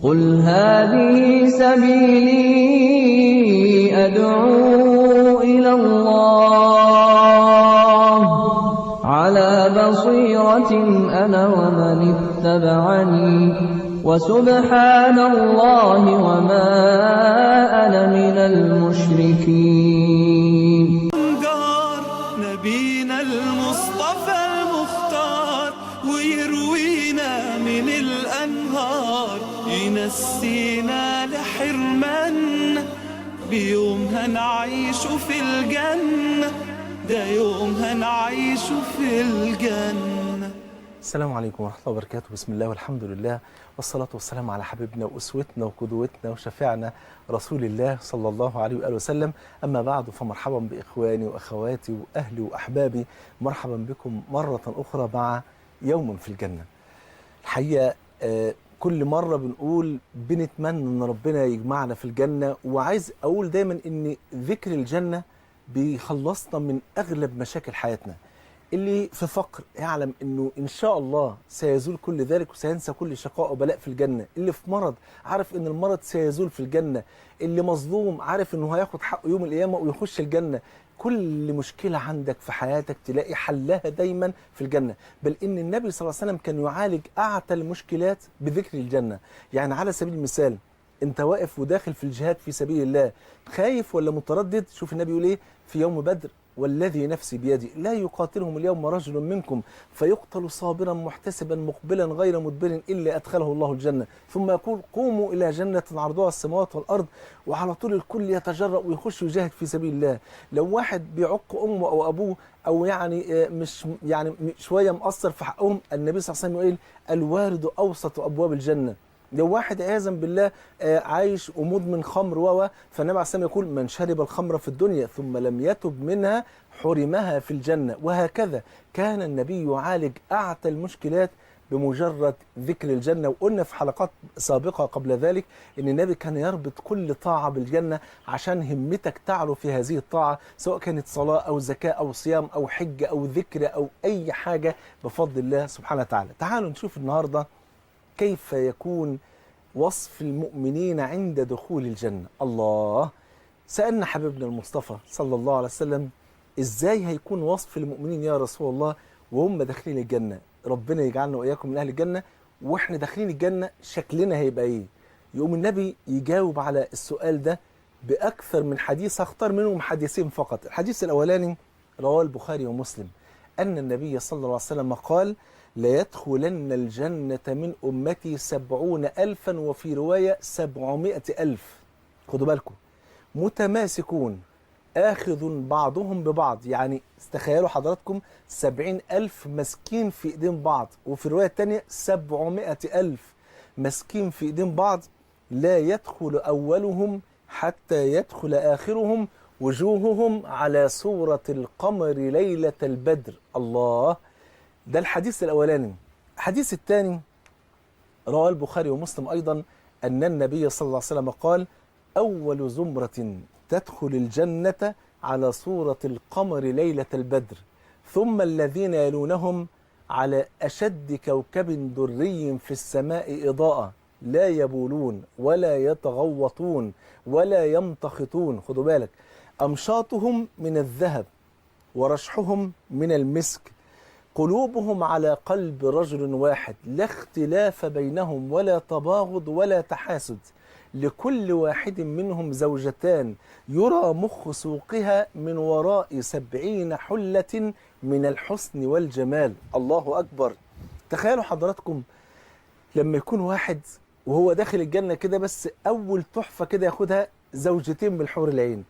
قل هذه سبيلي أدعو إلى الله على بصيرة أنا ومن اتبعني وسبحان الله وما أنا من المشركين. نبينا المصطفى المختار ويروينا من الأنهار ينسينا لحرمنا بيوم هنعيش في الجنة ده يوم هنعيش في الجنة. السلام عليكم ورحمة الله وبركاته. بسم الله والحمد لله والصلاة والسلام على حبيبنا وأسوتنا وقدوتنا وشفيعنا رسول الله صلى الله عليه وآله وسلم. أما بعد فمرحبا بإخواني وأخواتي وأهلي وأحبابي، مرحبا بكم مرة أخرى مع يوم في الجنة. الحقيقة كل مرة بنقول بنتمنى أن ربنا يجمعنا في الجنة، وعايز أقول دايما أن ذكر الجنة بيخلصنا من أغلب مشاكل حياتنا. اللي في فقر يعلم انه ان شاء الله سيزول كل ذلك وسينسى كل شقاء وبلاء في الجنة. اللي في مرض عارف ان المرض سيزول في الجنة. اللي مظلوم عارف انه هياخد حقه يوم القيامة ويخش الجنة. كل مشكلة عندك في حياتك تلاقي حلها دايما في الجنة. بل ان النبي صلى الله عليه وسلم كان يعالج اعتى المشكلات بذكر الجنة. يعني على سبيل المثال انت واقف وداخل في الجهاد في سبيل الله، خايف ولا متردد؟ شوف النبي يقول ايه في يوم بدر: والذي نفسي بيدي لا يقاتلهم اليوم رجل منكم فيقتل صابرا محتسبا مقبلا غير مدبر إلا أدخله الله الجنة، ثم يقول قوموا إلى جنة عرضها السماوات والأرض، وعلى طول الكل يتجرأ ويخش يجاهد في سبيل الله. لو واحد بيعق أمه أو أبوه أو مش شوية مقصر في حقهم، النبي صلى الله عليه وسلم يقول الوارد أوسط أبواب الجنة. لو واحد عياذا بالله عايش ومدمن خمر فالنبي عليه الصلاه والسلام يقول من شرب الخمر في الدنيا ثم لم يتب منها حرمها في الجنة. وهكذا كان النبي يعالج أعتى المشكلات بمجرد ذكر الجنة. وقلنا في حلقات سابقة قبل ذلك أن النبي كان يربط كل طاعة بالجنة عشان همتك تعلو في هذه الطاعة، سواء كانت صلاة أو زكاة أو صيام أو حج أو ذكر أو أي حاجة بفضل الله سبحانه وتعالى. تعالوا نشوف النهاردة كيف يكون وصف المؤمنين عند دخول الجنة. الله، سألنا حبيبنا المصطفى صلى الله عليه وسلم إزاي هيكون وصف المؤمنين يا رسول الله وهم داخلين الجنة؟ ربنا يجعلنا وإياكم من أهل الجنة. وإحنا داخلين الجنة شكلنا هيبقى إيه؟ يقوم النبي يجاوب على السؤال ده بأكثر من حديث، هختار منهم حديثين فقط. الحديث الأولاني رواه البخاري ومسلم أن النبي صلى الله عليه وسلم قال: ليدخلن الجنة من أمتي 70,000 وفي رواية 700,000. خدوا بالكم، متماسكون آخذ بعضهم ببعض. يعني تخيلوا حضراتكم 70,000 ماسكين في إيدين بعض، وفي الرواية الثانية 700,000 ماسكين في إيدين بعض. لا يدخل أولهم حتى يدخل آخرهم، وجوههم على صورة القمر ليلة البدر. الله، ده الحديث الأولاني. الحديث الثاني رواه البخاري ومسلم أيضا أن النبي صلى الله عليه وسلم قال: أول زمرة تدخل الجنة على صورة القمر ليلة البدر، ثم الذين يلونهم على أشد كوكب دري في السماء إضاءة، لا يبولون ولا يتغوطون ولا يمتخطون. خدوا بالك، أمشاطهم من الذهب ورشحهم من المسك، قلوبهم على قلب رجل واحد، لا اختلاف بينهم ولا تباغض ولا تحاسد، لكل واحد منهم زوجتان، يرى مخ سوقها من وراء 70 حلة من الحسن والجمال. الله أكبر. تخيلوا حضراتكم لما يكون واحد وهو داخل الجنة كده، بس أول تحفة كده ياخدها زوجتين من الحور العين.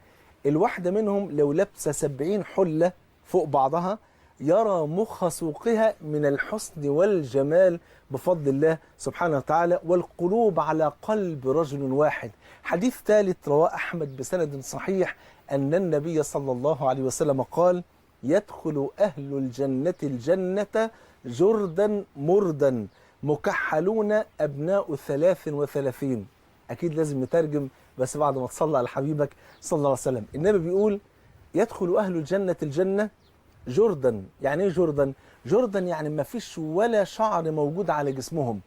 الواحدة منهم لو لابسة 70 حلة فوق بعضها، يرى مخ سوقها من الحسن والجمال بفضل الله سبحانه وتعالى، والقلوب على قلب رجل واحد. حديث ثالث رواه أحمد بسند صحيح أن النبي صلى الله عليه وسلم قال: يدخل أهل الجنة الجنة جردا مردا مكحلون أبناء 33. أكيد لازم نترجم بس بعد ما تصلى على حبيبك صلى الله عليه وسلم. النبي بيقول: يدخل أهل الجنة الجنة جردا. يعني ايه جردا؟ جردا يعني ما فيش ولا شعر موجود على جسمهم.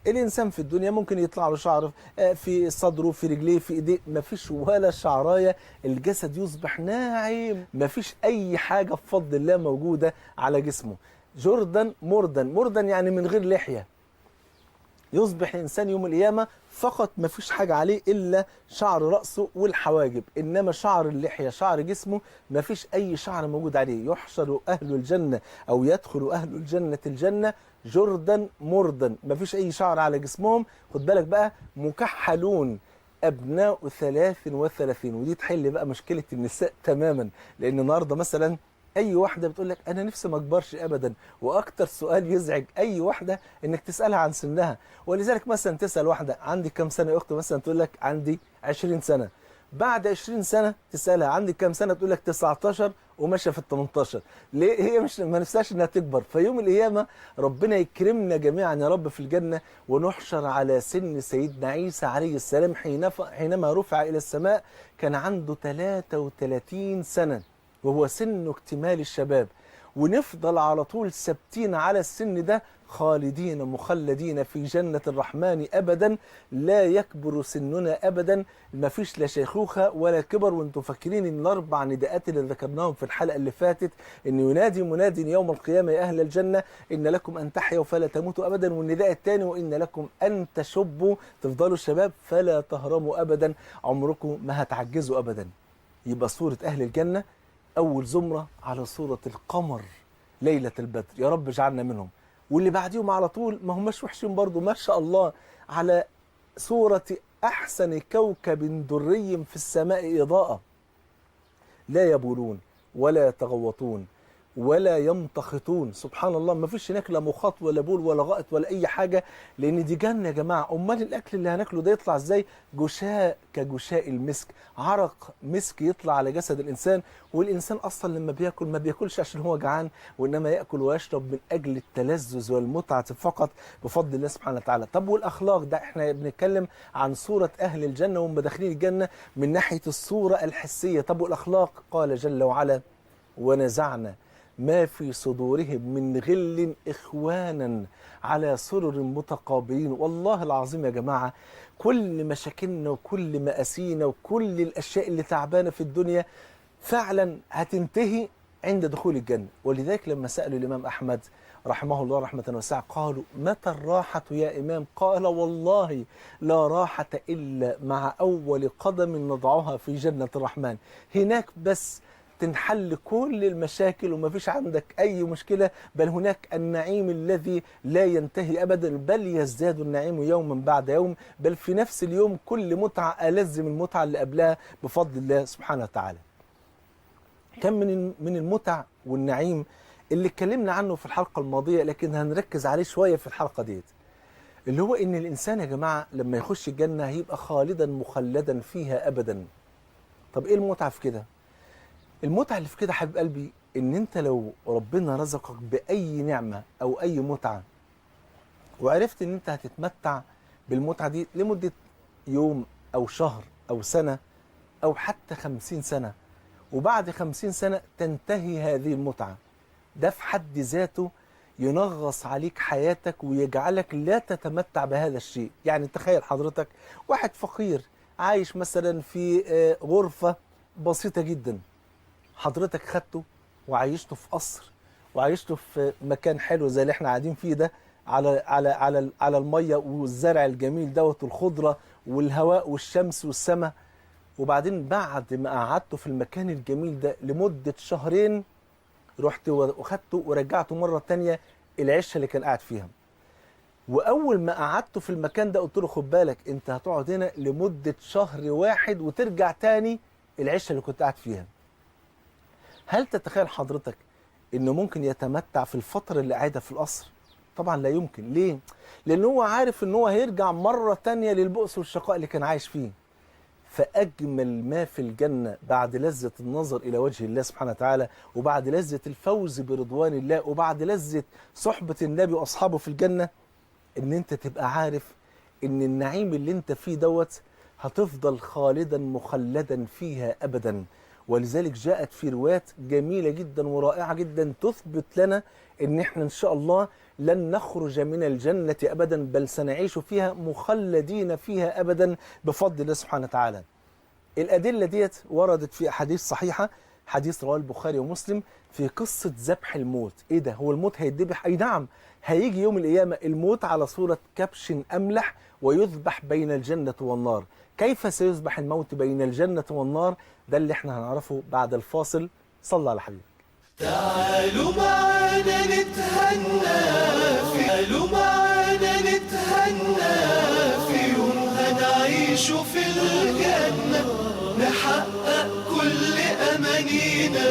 الإنسان في الدنيا ممكن يطلع له شعر في صدره، في رجليه، في إيديه، مفيش ولا شعراية، الجسد يصبح ناعم، مفيش أي حاجة بفضل الله موجودة على جسمه. جردا مردا يعني من غير لحية. يصبح الإنسان يوم القيامة فقط ما فيش حاجة عليه إلا شعر رأسه والحواجب، إنما شعر اللحية، شعر جسمه، ما فيش أي شعر موجود عليه. يحشر أهل الجنة أو يدخل أهل الجنة الجنة جردا مردا، ما فيش أي شعر على جسمهم. خد بالك بقى، مكحلون أبناء 33. ودي تحل بقى مشكلة النساء تماما، لأن النهاردة مثلا اي واحده بتقول لك انا نفسي ما اكبرش ابدا، واكتر سؤال يزعج اي واحده انك تسالها عن سنها. ولذلك مثلا تسال واحده عندي كام سنه يا اختي، مثلا تقول لك عندي 20 سنه. بعد 20 سنه تسالها عندي كام سنه، تقول لك 19 وماشيه في ال 18. ليه؟ هي مش ما نفسهاش انها تكبر. فيوم القيامه ربنا يكرمنا جميعا يا رب في الجنه، ونحشر على سن سيدنا عيسى عليه السلام حينما رفع الى السماء كان عنده 33 سنه، وهو سن اكتمال الشباب. ونفضل على طول ثابتين على السن ده، خالدين مخلدين في جنة الرحمن أبدا، لا يكبر سننا أبدا، ما فيش لا شيخوخة ولا كبر. وانتم فاكرين ان الأربع نداءات اللي ذكرناهم في الحلقة اللي فاتت، ان ينادي مناد يوم القيامة يا أهل الجنة إن لكم أن تحيوا فلا تموتوا أبدا، والنداء الثاني وإن لكم أن تشبوا تفضلوا الشباب فلا تهرموا أبدا، عمركم ما هتعجزوا أبدا. يبقى صورة أهل الجنة أول زمرة على صورة القمر ليلة البدر، يا رب اجعلنا منهم. واللي بعديهم على طول ما هماش وحشين برضو ما شاء الله، على صورة أحسن كوكب دري في السماء إضاءة، لا يبولون ولا يتغوطون ولا يمتخطون. سبحان الله، ما فيش هناك لا مخاط ولا بول ولا غائط ولا أي حاجة، لأن دي جنة يا جماعة. أمال الأكل اللي هناكله ده يطلع إزاي؟ جشاء كجشاء المسك، عرق مسك يطلع على جسد الإنسان. والإنسان أصلا لما بياكل ما بياكلش عشان هو جعان، وإنما يأكل ويشرب من أجل التلذذ والمتعة فقط بفضل الله سبحانه وتعالى. طب والأخلاق ده إحنا بنتكلم عن صورة أهل الجنة وهم داخلين الجنة من ناحية الصورة الحسية. طب والأخلاق؟ قال جل وعلا ونزعنا ما في صدورهم من غل إخوانا على سرر متقابلين. والله العظيم يا جماعة، كل مشاكلنا وكل مآسينا وكل الأشياء اللي تعبانة في الدنيا فعلا هتنتهي عند دخول الجنة. ولذلك لما سألوا الإمام أحمد رحمه الله رحمة واسعة قالوا متى الراحة يا إمام؟ قال والله لا راحة إلا مع أول قدم نضعها في جنة الرحمن. هناك بس تنحل كل المشاكل وما فيش عندك أي مشكلة، بل هناك النعيم الذي لا ينتهي أبدا، بل يزداد النعيم يوما بعد يوم، بل في نفس اليوم كل متعة ألذ من المتعة اللي قبلها بفضل الله سبحانه وتعالى. كم من المتع والنعيم اللي اتكلمنا عنه في الحلقة الماضية، لكن هنركز عليه شوية في الحلقة ديت، اللي هو إن الإنسان يا جماعة لما يخش الجنة هيبقى خالدا مخلدا فيها أبدا. طب إيه المتعة في كده؟ المتعة اللي في كده حبيب قلبي ان انت لو ربنا رزقك بأي نعمة او اي متعة، وعرفت ان انت هتتمتع بالمتعة دي لمدة يوم او شهر او سنة او حتى 50 سنة، وبعد 50 سنة تنتهي هذه المتعة، ده في حد ذاته ينغص عليك حياتك ويجعلك لا تتمتع بهذا الشيء. يعني تخيل حضرتك واحد فقير عايش مثلا في غرفة بسيطة جدا، حضرتك خدته وعيشته في قصر وعيشته في مكان حلو زي اللي احنا قاعدين فيه ده، على الميه والزرع الجميل دوت والخضره والهواء والشمس والسماء. وبعدين بعد ما قعدته في المكان الجميل ده لمده شهرين رحت وخدته ورجعته مره تانية العشه اللي كان قاعد فيها. واول ما قعدته في المكان ده قلت له خد بالك انت هتقعد هنا لمده شهر واحد وترجع تاني العشه اللي كنت قاعد فيها. هل تتخيل حضرتك انه ممكن يتمتع في الفترة اللي قاعدة في القصر؟ طبعا لا يمكن. ليه؟ لان هو عارف ان هو هيرجع مرة تانية للبؤس والشقاء اللي كان عايش فيه. فأجمل ما في الجنة بعد لذة النظر إلى وجه الله سبحانه وتعالى، وبعد لذة الفوز برضوان الله، وبعد لذة صحبة النبي وأصحابه في الجنة، ان انت تبقى عارف ان النعيم اللي انت فيه دوت هتفضل خالدا مخلدا فيها أبدا. ولذلك جاءت في روايات جميلة جدا ورائعة جدا تثبت لنا ان احنا ان شاء الله لن نخرج من الجنة ابدا، بل سنعيش فيها مخلدين فيها ابدا بفضل الله سبحانه وتعالى. الأدلة ديت وردت في أحاديث صحيحة، حديث رواه البخاري ومسلم في قصة ذبح الموت. إيه ده؟ هو الموت هيتذبح؟ أي نعم، هيجي يوم القيامة الموت على صورة كبش أملح ويذبح بين الجنة والنار. كيف سيذبح الموت بين الجنة والنار؟ ده اللي احنا هنعرفه بعد الفاصل. صلى على حبيبك. تعالوا معانا نتهنى تعالوا معانا نتهنى في يوم هنعيش في الجنة، نحقق كل أمانينا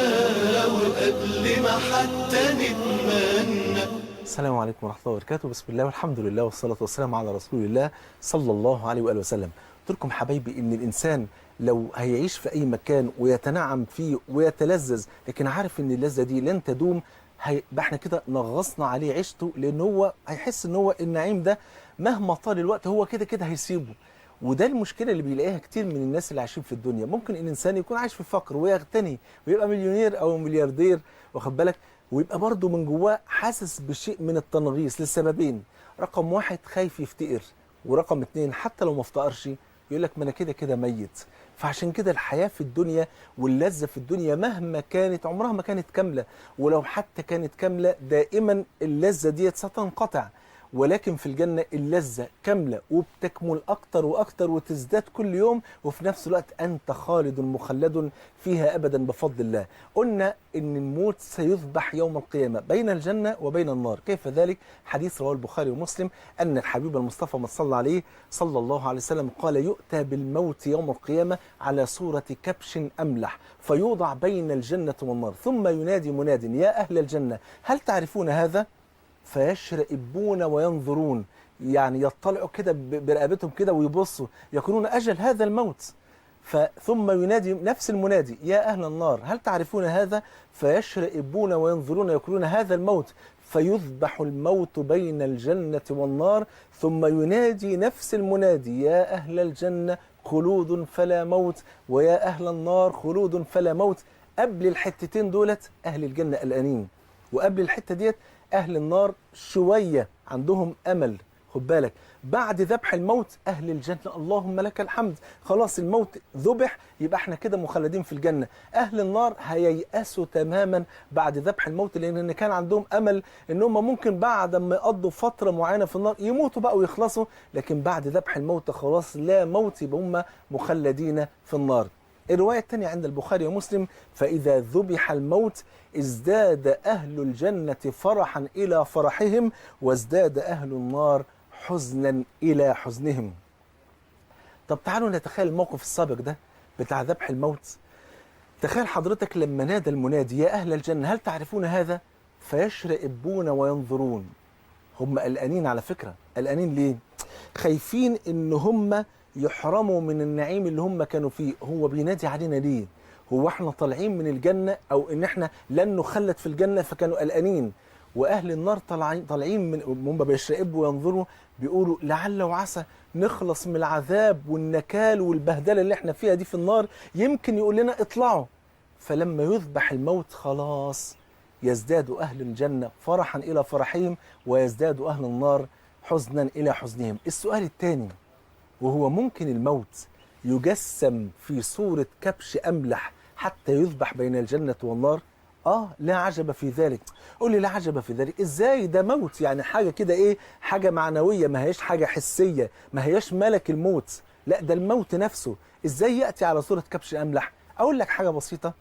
وقبل ما حتى نتمنى. السلام عليكم ورحمة الله وبركاته. بسم الله والحمد لله والصلاة والسلام على رسول الله صلى الله عليه وآله وسلم. قلت لكم حبايبي إن الإنسان لو هيعيش في أي مكان ويتنعم فيه ويتلذذ، لكن عارف إن اللذة دي لن تدوم، هيبقى احنا كده نغصنا عليه عيشته، لأن هو هيحس إن هو النعيم ده مهما طال الوقت هو كده كده هيسيبه. وده المشكلة اللي بيلاقيها كتير من الناس اللي عايشين في الدنيا. ممكن الإنسان يكون عايش في فقر ويغتني ويبقى مليونير أو ملياردير، واخد بالك، ويبقى برضه من جواه حاسس بشيء من التنغيص لسببين. رقم واحد خايف يفتقر، ورقم اتنين حتى لو ما افتقرش يقول لك ما انا كده كده ميت. فعشان كده الحياة في الدنيا واللذة في الدنيا مهما كانت عمرها ما كانت كاملة، ولو حتى كانت كاملة دائما اللذة ديت ستنقطع. ولكن في الجنة اللذة كاملة وبتكمل أكتر وأكتر وتزداد كل يوم، وفي نفس الوقت أنت خالد مخلد فيها أبدا بفضل الله. قلنا إن الموت سيذبح يوم القيامة بين الجنة وبين النار. كيف ذلك؟ حديث رواه البخاري ومسلم أن الحبيب المصطفى ما صلى عليه صلى الله عليه وسلم قال: يؤتى بالموت يوم القيامة على صورة كبش أملح فيوضع بين الجنة والنار، ثم ينادي مناد: يا أهل الجنة هل تعرفون هذا؟ فيشرئبون وينظرون، يعني يطلعوا كده برقبتهم كده ويبصوا، يكونون أجل هذا الموت. ثم ينادي نفس المنادي: يا أهل النار هل تعرفون هذا؟ فيشرئبون وينظرون يكونون هذا الموت، فيذبح الموت بين الجنة والنار. ثم ينادي نفس المنادي: يا أهل الجنة خلود فلا موت، ويا أهل النار خلود فلا موت. قبل الحتتين دولت أهل الجنة قلقانين، وقبل الحتة ديت أهل النار شوية عندهم أمل. خد بالك، بعد ذبح الموت أهل الجنة اللهم لك الحمد، خلاص الموت ذبح، يبقى احنا كده مخلدين في الجنة. أهل النار هييأسوا تماما بعد ذبح الموت، لأن كان عندهم أمل إن هم ممكن بعد ما يقضوا فترة معينة في النار يموتوا بقى ويخلصوا، لكن بعد ذبح الموت خلاص لا موت، يبقى هم مخلدين في النار. الرواية الثانية عند البخاري ومسلم: فإذا ذبح الموت ازداد أهل الجنة فرحا إلى فرحهم، وازداد أهل النار حزنا إلى حزنهم. طب تعالوا نتخيل الموقف السابق ده بتاع ذبح الموت. تخيل حضرتك لما نادى المنادي: يا أهل الجنة هل تعرفون هذا؟ فيشرئبون وينظرون. هم قلقانين على فكرة. قلقانين ليه؟ خايفين إن هم يحرموا من النعيم اللي هم كانوا فيه. هو بينادي علينا ليه؟ هو احنا طالعين من الجنة أو إن احنا لن نخلد في الجنة؟ فكانوا قلقانين. وأهل النار طالعين من هم بيشرئبوا وينظروا، بيقولوا لعل وعسى نخلص من العذاب والنكال والبهدلة اللي احنا فيها دي في النار، يمكن يقول لنا اطلعوا. فلما يذبح الموت خلاص يزداد أهل الجنة فرحا إلى فرحهم، ويزداد أهل النار حزنا إلى حزنهم. السؤال الثاني، وهو ممكن الموت يجسم في صورة كبش أملح حتى يذبح بين الجنة والنار؟ لا عجب في ذلك. قول لي لا عجب في ذلك ازاي؟ ده موت، يعني حاجة كده ايه، حاجة معنوية، ما هيش حاجة حسية، ما هيش ملك الموت، لا ده الموت نفسه. ازاي يأتي على صورة كبش أملح؟ اقول لك حاجة بسيطة.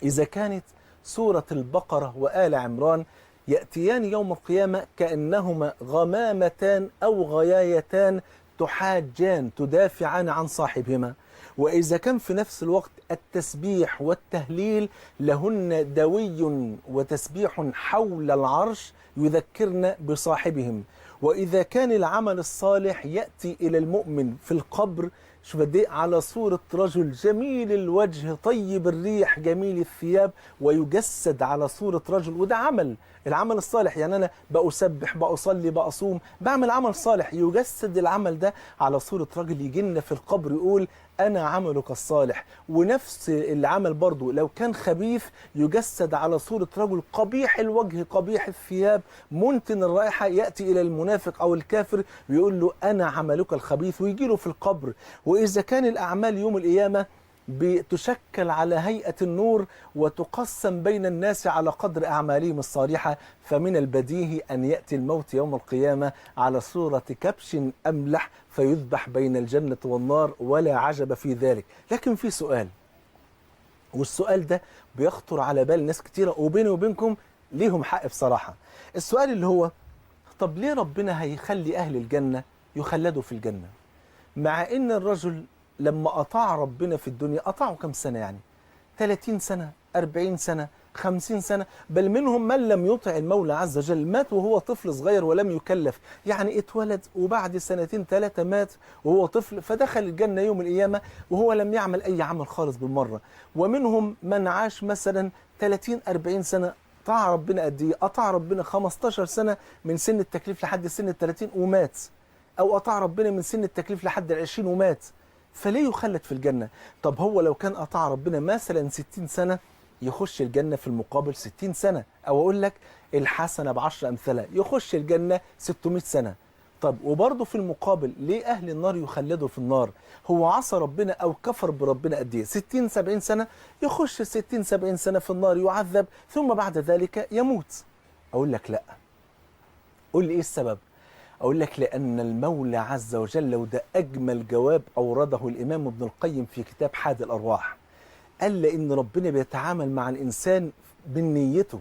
اذا كانت سورة البقرة وآل عمران يأتيان يوم القيامة كأنهما غمامتان أو غيايتان تحاجان تدافعان عن صاحبهما، وإذا كان في نفس الوقت التسبيح والتهليل لهن دوي وتسبيح حول العرش يذكرن بصاحبهم، وإذا كان العمل الصالح يأتي إلى المؤمن في القبر، شوف قد ايه، على صورة رجل جميل الوجه طيب الريح جميل الثياب، ويجسد على صورة رجل. وده العمل الصالح. يعني أنا بأسبح بأصلي بأصوم بعمل عمل صالح، يجسد العمل ده على صورة رجل يجي لنا في القبر يقول أنا عملك الصالح. ونفس العمل برضو لو كان خبيث يجسد على صورة رجل قبيح الوجه قبيح الثياب منتن الرائحة، يأتي إلى المنافق أو الكافر ويقول له أنا عملك الخبيث، ويجي له في القبر. وإذا كان الأعمال يوم القيامة بتشكل على هيئة النور وتقسم بين الناس على قدر أعمالهم الصالحة، فمن البديهي أن يأتي الموت يوم القيامة على صورة كبش أملح فيذبح بين الجنة والنار، ولا عجب في ذلك. لكن في سؤال، والسؤال ده بيخطر على بال ناس كتيرة، وبيني وبينكم ليهم حق بصراحة. السؤال اللي هو طب ليه ربنا هيخلي أهل الجنة يخلدوا في الجنة، مع إن الرجل لما أطاع ربنا في الدنيا أطاعه كم سنة؟ يعني 30 سنة 40 سنة 50 سنة، بل منهم من لم يطع المولى عز وجل مات وهو طفل صغير ولم يكلف، يعني اتولد وبعد سنتين 3 مات وهو طفل، فدخل الجنة يوم القيامة وهو لم يعمل أي عمل خالص بالمرة. ومنهم من عاش مثلا 30 40 سنة، طاع ربنا قد ايه؟ أطاع ربنا 15 سنة من سن التكليف لحد سن ال30 ومات، أو أطاع ربنا من سن التكليف لحد 20 ومات. فليه يخلد في الجنة؟ طب هو لو كان أطاع ربنا مثلا 60 سنة يخش الجنة في المقابل 60 سنة، أو أقول لك الحسنة ب10 أمثالها يخش الجنة 600 سنة. طب وبرضه في المقابل ليه أهل النار يخلدوا في النار؟ هو عصى ربنا أو كفر بربنا قد إيه؟ 60 70 سنة يخش 60 70 سنة في النار يعذب، ثم بعد ذلك يموت. أقول لك لأ. قول لي إيه السبب؟ أقول لك لأن المولى عز وجل، وده أجمل جواب أورده الإمام ابن القيم في كتاب حاد الأرواح، قال لأن ربنا بيتعامل مع الإنسان من نيته،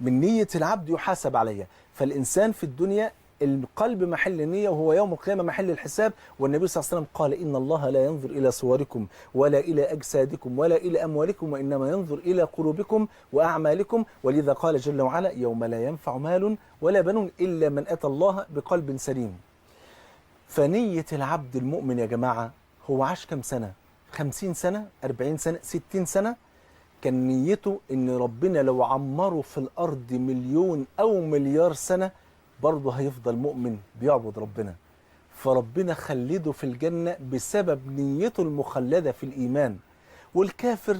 من نية العبد يحاسب عليها. فالإنسان في الدنيا القلب محل النية، وهو يوم القيامة محل الحساب. والنبي صلى الله عليه وسلم قال إن الله لا ينظر إلى صوركم ولا إلى أجسادكم ولا إلى أموالكم، وإنما ينظر إلى قلوبكم وأعمالكم. ولذا قال جل وعلا يوم لا ينفع مال ولا بنون إلا من أتى الله بقلب سليم. فنية العبد المؤمن يا جماعة، هو عاش كم سنة؟ 50 سنة 40 سنة 60 سنة، كان نيته إن ربنا لو عمره في الأرض 1,000,000 أو مليار سنة برضه هيفضل مؤمن بيعبد ربنا. فربنا خلده في الجنة بسبب نيته المخلدة في الإيمان. والكافر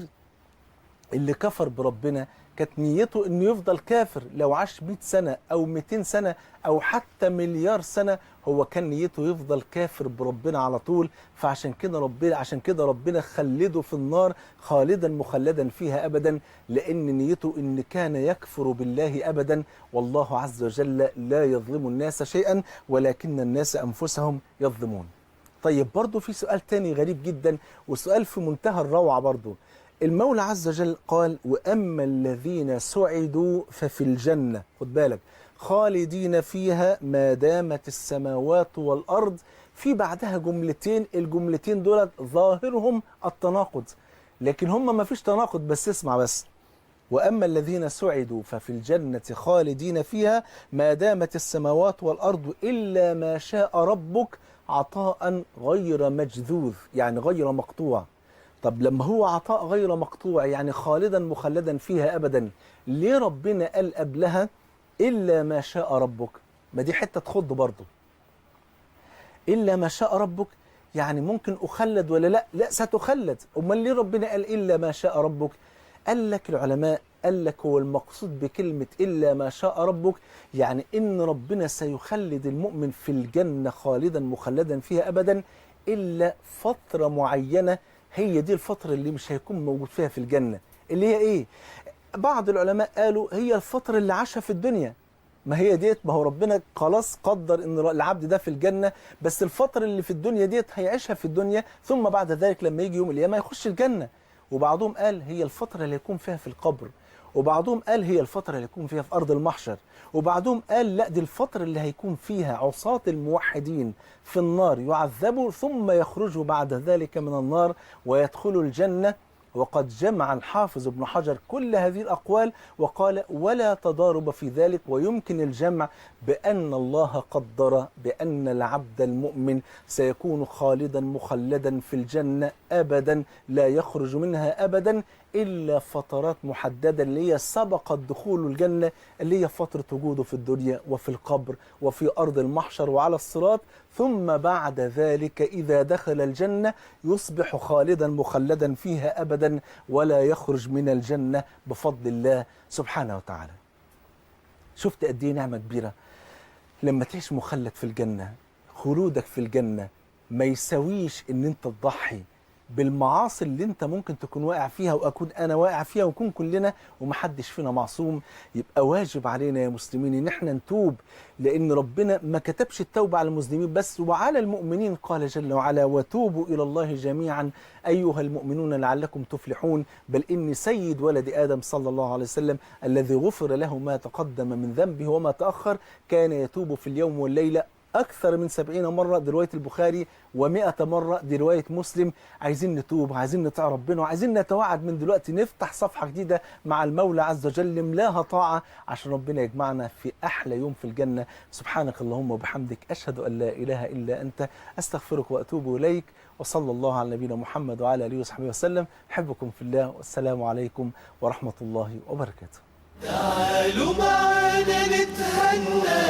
اللي كفر بربنا كانت نيته انه يفضل كافر، لو عاش 100 سنة او 200 سنة او حتى مليار سنة هو كان نيته يفضل كافر بربنا على طول. فعشان كده ربنا خلده في النار خالدا مخلدا فيها ابدا، لان نيته ان كان يكفر بالله ابدا. والله عز وجل لا يظلم الناس شيئا ولكن الناس انفسهم يظلمون. طيب برضو في سؤال تاني غريب جدا، وسؤال في منتهى الروعة برضو. المولى عز وجل قال وأما الذين سعدوا ففي الجنة، خد بالك، خالدين فيها ما دامت السماوات والأرض. في بعدها جملتين، الجملتين دول ظاهرهم التناقض، لكن هم ما فيش تناقض، بس اسمع بس. وأما الذين سعدوا ففي الجنة خالدين فيها ما دامت السماوات والأرض إلا ما شاء ربك عطاء غير مجذوذ، يعني غير مقطوع. طب لما هو عطاء غير مقطوع يعني خالدا مخلدا فيها أبدا، ليه ربنا قال قبلها إلا ما شاء ربك؟ ما دي حتة تخض برضه. إلا ما شاء ربك يعني ممكن أخلد ولا لا؟ لا، ستخلد. أمال ليه ربنا قال إلا ما شاء ربك؟ قال لك العلماء، قال لك هو المقصود بكلمة إلا ما شاء ربك يعني إن ربنا سيخلد المؤمن في الجنة خالدا مخلدا فيها أبدا إلا فترة معينة، هي دي الفترة اللي مش هيكون موجود فيها في الجنة. اللي هي إيه؟ بعض العلماء قالوا هي الفترة اللي عاشها في الدنيا. ما هي ديت، ما هو ربنا خلاص قدر ان العبد ده في الجنة، بس الفترة اللي في الدنيا ديت هيعيشها في الدنيا، ثم بعد ذلك لما يجي يوم القيامة يخش الجنة. وبعضهم قال هي الفترة اللي يكون فيها في القبر، وبعضهم قال هي الفترة اللي يكون فيها في أرض المحشر، وبعضهم قال لا، دي الفترة اللي هيكون فيها عصاة الموحدين في النار يعذبوا ثم يخرجوا بعد ذلك من النار ويدخلوا الجنة. وقد جمع الحافظ ابن حجر كل هذه الأقوال وقال ولا تضارب في ذلك، ويمكن الجمع بأن الله قدر بأن العبد المؤمن سيكون خالدا مخلدا في الجنة أبدا لا يخرج منها أبدا إلا فترات محددة اللي هي سبقت دخول الجنة، اللي هي فترة وجوده في الدنيا وفي القبر وفي أرض المحشر وعلى الصراط. ثم بعد ذلك إذا دخل الجنة يصبح خالدا مخلدا فيها أبدا ولا يخرج من الجنة بفضل الله سبحانه وتعالى. شفت قد ايه نعمة كبيرة لما تعيش مخلد في الجنة. خلودك في الجنة ما يساويش ان انت تضحي بالمعاصي اللي انت ممكن تكون واقع فيها واكون انا واقع فيها ونكون كلنا ومحدش فينا معصوم. يبقى واجب علينا يا مسلمين ان احنا نتوب، لان ربنا ما كتبش التوبة على المذنبين بس، وعلى المؤمنين قال جل وعلا وتوبوا الى الله جميعا ايها المؤمنون لعلكم تفلحون. بل ان سيد ولد ادم صلى الله عليه وسلم الذي غفر له ما تقدم من ذنبه وما تأخر كان يتوب في اليوم والليلة أكثر من 70 مرة، دي رواية البخاري، و100 مرة دي رواية مسلم. عايزين نتوب، عايزين نطيع ربنا، وعايزين نتوعد من دلوقتي نفتح صفحة جديدة مع المولى عز وجل نملاها طاعة عشان ربنا يجمعنا في أحلى يوم في الجنة. سبحانك اللهم وبحمدك، أشهد أن لا إله إلا أنت، أستغفرك وأتوب إليك، وصلى الله على نبينا محمد وعلى آله وصحبه وسلم. أحبكم في الله، والسلام عليكم ورحمة الله وبركاته. تعالوا معانا نتهنى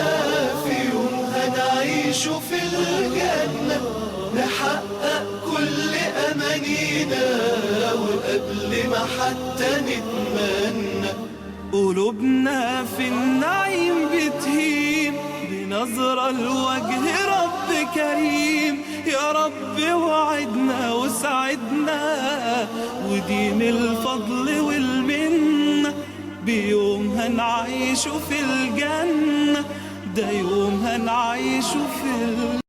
في يوم هنعيش في الجنة، نحقق كل أمانينا وقبل ما حتى نتمنى. قلوبنا في النعيم بتهيم بنظرة لوجه رب كريم. يا رب وعدنا وسعدنا ودين الفضل والمنة، بيوم هنعيش في الجنة، ده يوم هنعيش في الجنة.